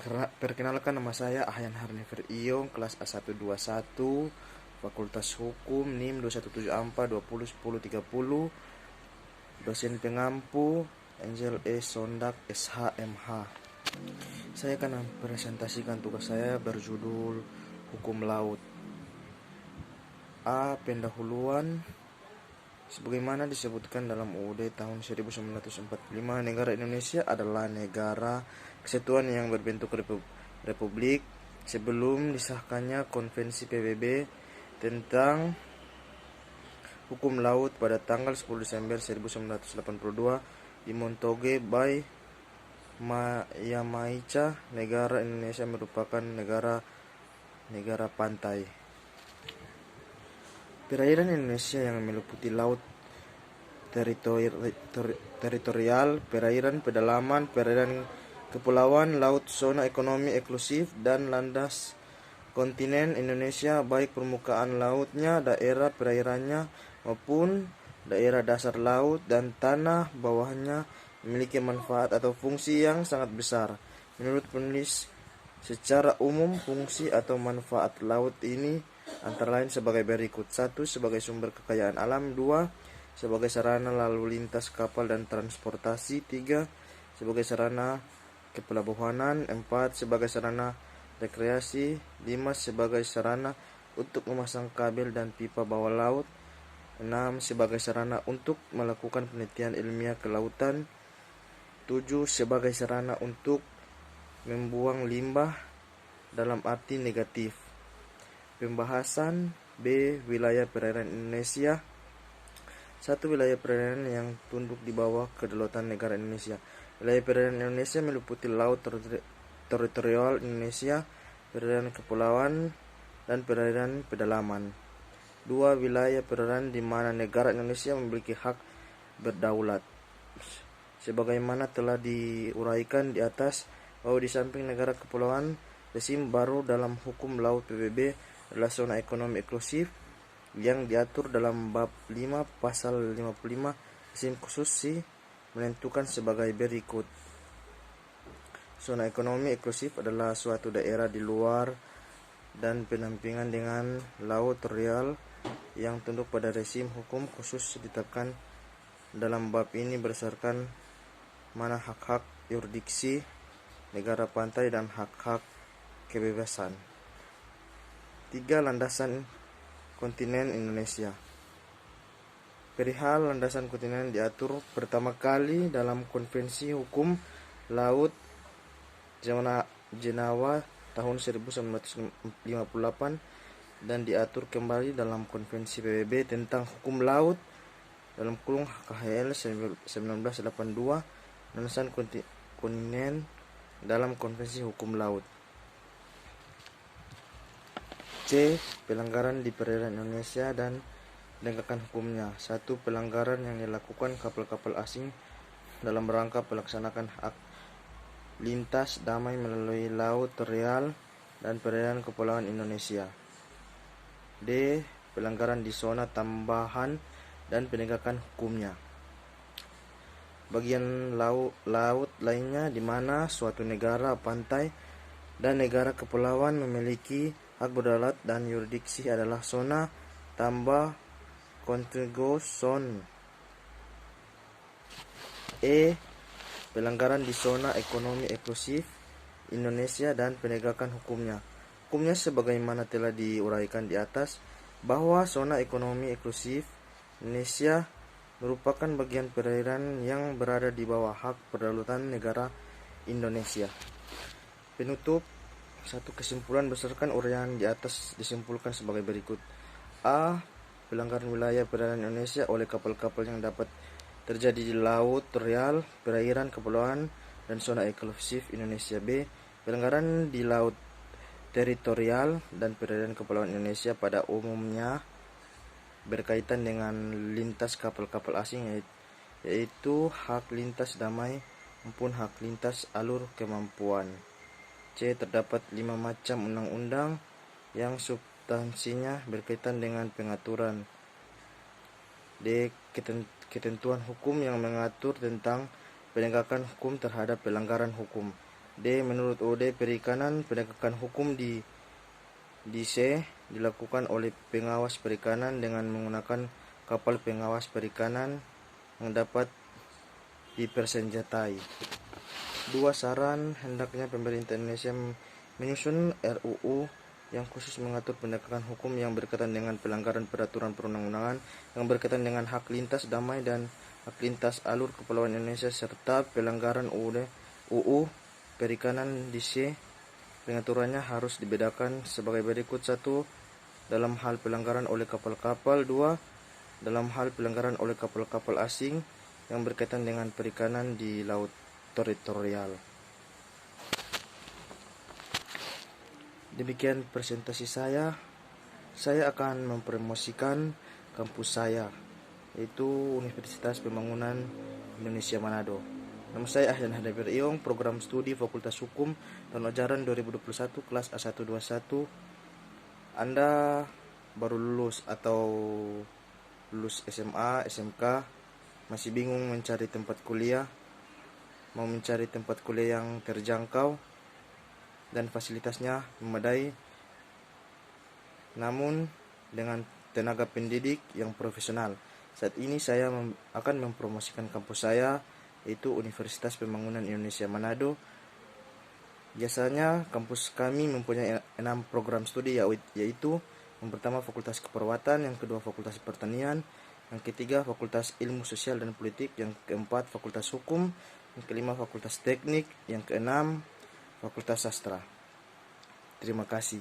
Perkenalkan, nama saya Ahyan Harnever Iyong, kelas A121, Fakultas Hukum, NIM 2174 20 10 30, dosen pengampu Angel E. Sondak SHMH. Saya akan mempresentasikan tugas saya berjudul Hukum Laut. A. Pendahuluan. Sebagaimana disebutkan dalam UUD tahun 1945, negara Indonesia adalah negara kesatuan yang berbentuk republik sebelum disahkannya Konvensi PBB tentang hukum laut pada tanggal 10 Desember 1982 di Montague Bay, Jamaica. Negara Indonesia merupakan negara pantai. Perairan Indonesia yang meliputi laut teritorial, perairan pedalaman, perairan kepulauan, laut zona ekonomi eksklusif, dan landas kontinen Indonesia, baik permukaan lautnya, daerah perairannya, maupun daerah dasar laut dan tanah bawahnya, memiliki manfaat atau fungsi yang sangat besar. Menurut penulis, secara umum fungsi atau manfaat laut ini antara lain sebagai berikut: 1. Sebagai sumber kekayaan alam. 2. Sebagai sarana lalu lintas kapal dan transportasi. 3. Sebagai sarana kepelabuhanan. 4. Sebagai sarana rekreasi. 5. Sebagai sarana untuk memasang kabel dan pipa bawah laut. 6. Sebagai sarana untuk melakukan penelitian ilmiah kelautan. 7. Sebagai sarana untuk membuang limbah dalam arti negatif. Pembahasan. B. Wilayah perairan Indonesia. 1. Wilayah perairan yang tunduk di bawah kedaulatan negara Indonesia. Wilayah perairan Indonesia meliputi laut teritorial Indonesia, perairan kepulauan, dan perairan pedalaman. 2. Wilayah perairan di mana negara Indonesia memiliki hak berdaulat. Sebagaimana telah diuraikan di atas, bahwa di samping negara kepulauan, rezim baru dalam hukum laut PBB adalah zona ekonomi eksklusif yang diatur dalam bab 5 pasal 55 rezim khusus menentukan sebagai berikut. Zona ekonomi eksklusif adalah suatu daerah di luar dan pendampingan dengan laut teritorial yang tunduk pada rezim hukum khusus ditetapkan dalam bab ini berdasarkan mana hak-hak yurisdiksi negara pantai dan hak-hak kebebasan. 3. Landasan kontinen Indonesia. Perihal landasan kontinen diatur pertama kali dalam Konvensi Hukum Laut Jenewa tahun 1958 dan diatur kembali dalam Konvensi PBB tentang hukum laut dalam kurung KHL 1982, landasan kontinen dalam Konvensi Hukum Laut. C. Pelanggaran di perairan Indonesia dan penegakan hukumnya. 1. Pelanggaran yang dilakukan kapal-kapal asing dalam rangka melaksanakan hak lintas damai melalui laut teritorial dan perairan kepulauan Indonesia. D. Pelanggaran di zona tambahan dan penegakan hukumnya. Bagian laut lainnya di mana suatu negara pantai dan negara kepulauan memiliki hak berdaulat dan yurisdiksi adalah zona tambah contiguous zone. E. Pelanggaran di zona ekonomi eksklusif Indonesia dan penegakan hukumnya. Hukumnya sebagaimana telah diuraikan di atas, bahwa zona ekonomi eksklusif Indonesia merupakan bagian perairan yang berada di bawah hak kedaulatan negara Indonesia. Penutup. 1. Kesimpulan berdasarkan uraian di atas disimpulkan sebagai berikut. A. Pelanggaran wilayah perairan Indonesia oleh kapal-kapal yang dapat terjadi di laut teritorial, perairan kepulauan, dan zona eksklusif Indonesia. B. Pelanggaran di laut teritorial dan perairan kepulauan Indonesia pada umumnya berkaitan dengan lintas kapal-kapal asing, yaitu hak lintas damai maupun hak lintas alur kemampuan. C. Terdapat 5 macam undang-undang yang substansinya berkaitan dengan pengaturan. D. Ketentuan hukum yang mengatur tentang penegakan hukum terhadap pelanggaran hukum. D. Menurut UUD Perikanan, penegakan hukum di C. dilakukan oleh pengawas perikanan dengan menggunakan kapal pengawas perikanan yang dapat dipersenjatai. 2. Saran, hendaknya pemerintah Indonesia menyusun RUU yang khusus mengatur penegakan hukum yang berkaitan dengan pelanggaran peraturan perundang-undangan yang berkaitan dengan hak lintas damai dan hak lintas alur kepulauan Indonesia serta pelanggaran UU Perikanan di C. Pengaturannya harus dibedakan sebagai berikut: 1. Dalam hal pelanggaran oleh kapal-kapal. 2. Dalam hal pelanggaran oleh kapal-kapal asing yang berkaitan dengan perikanan di laut teritorial. Demikian presentasi saya. Saya akan mempromosikan kampus saya, yaitu Universitas Pembangunan Indonesia Manado. Nama saya Ahyan Hadaber Iong, program studi Fakultas Hukum tahun ajaran 2021 kelas A121. Anda baru lulus atau lulus SMA, SMK, masih bingung mencari tempat kuliah, mau mencari tempat kuliah yang terjangkau dan fasilitasnya memadai, namun dengan tenaga pendidik yang profesional. Saat ini saya akan mempromosikan kampus saya, yaitu Universitas Pembangunan Indonesia Manado. Biasanya kampus kami mempunyai 6 program studi, yaitu yang pertama Fakultas Keperawatan, yang kedua Fakultas Pertanian, yang ketiga Fakultas Ilmu Sosial dan Politik, yang keempat Fakultas Hukum, yang kelima Fakultas Teknik, yang keenam Fakultas Sastra. Terima kasih.